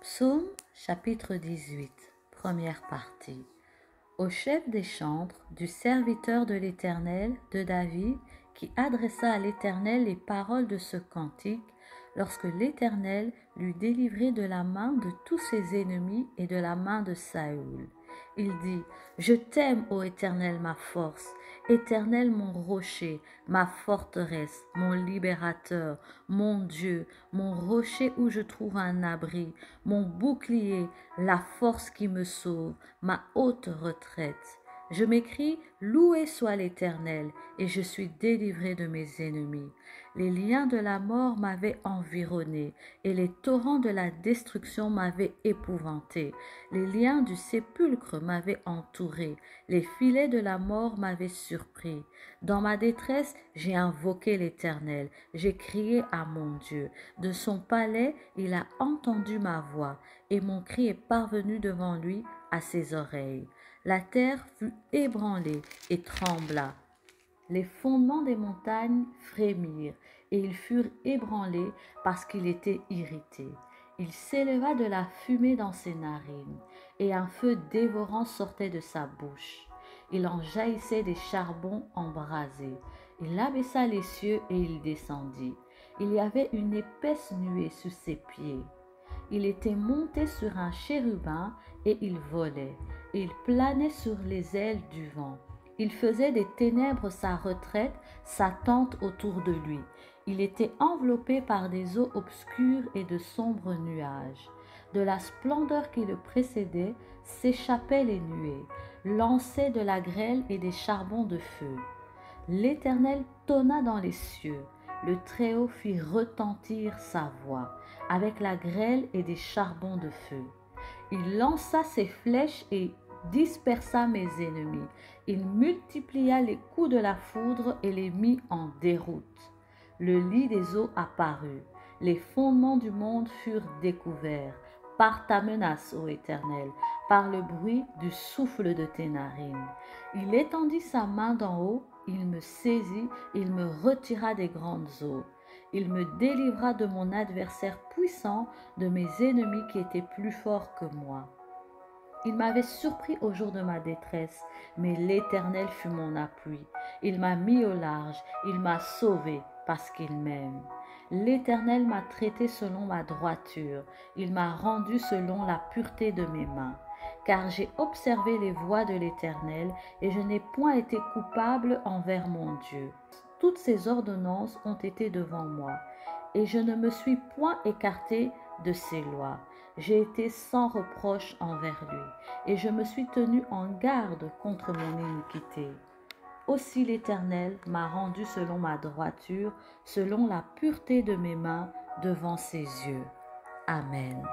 Psaume chapitre 18, première partie. Au chef des chantres, du serviteur de l'Éternel, de David, qui adressa à l'Éternel les paroles de ce cantique, lorsque l'Éternel l'eut délivré de la main de tous ses ennemis et de la main de Saül. Il dit, « Je t'aime, ô Éternel, ma force, Éternel mon rocher, ma forteresse, mon libérateur, mon Dieu, mon rocher où je trouve un abri, mon bouclier, la force qui me sauve, ma haute retraite. » Je m'écrie, « Loué soit l'Éternel, et je suis délivré de mes ennemis. » Les liens de la mort m'avaient environné, et les torrents de la destruction m'avaient épouvanté. Les liens du sépulcre m'avaient entouré, les filets de la mort m'avaient surpris. Dans ma détresse, j'ai invoqué l'Éternel, j'ai crié à mon Dieu. De son palais, il a entendu ma voix, et mon cri est parvenu devant lui à ses oreilles. La terre fut ébranlée et trembla. Les fondements des montagnes frémirent, et ils furent ébranlés parce qu'il était irrité. Il s'éleva de la fumée dans ses narines, et un feu dévorant sortait de sa bouche. Il en jaillissait des charbons embrasés. Il abaissa les cieux et il descendit. Il y avait une épaisse nuée sous ses pieds. Il était monté sur un chérubin et il volait. Il planait sur les ailes du vent. Il faisait des ténèbres sa retraite, sa tente autour de lui. Il était enveloppé par des eaux obscures et de sombres nuages. De la splendeur qui le précédait s'échappaient les nuées, lançaient de la grêle et des charbons de feu. L'Éternel tonna dans les cieux. Le Très-Haut fit retentir sa voix, avec la grêle et des charbons de feu. Il lança ses flèches et dispersa mes ennemis. Il multiplia les coups de la foudre et les mit en déroute. Le lit des eaux apparut. Les fondements du monde furent découverts. Par ta menace, ô Éternel, par le bruit du souffle de tes narines. Il étendit sa main d'en haut, il me saisit, il me retira des grandes eaux. Il me délivra de mon adversaire puissant, de mes ennemis qui étaient plus forts que moi. Il m'avait surpris au jour de ma détresse, mais l'Éternel fut mon appui. Il m'a mis au large, il m'a sauvé parce qu'il m'aime. L'Éternel m'a traité selon ma droiture, il m'a rendu selon la pureté de mes mains. Car j'ai observé les voies de l'Éternel et je n'ai point été coupable envers mon Dieu. Toutes ses ordonnances ont été devant moi et je ne me suis point écarté de ses lois. J'ai été sans reproche envers lui, et je me suis tenu en garde contre mon iniquité. Aussi l'Éternel m'a rendu selon ma droiture, selon la pureté de mes mains devant ses yeux. Amen.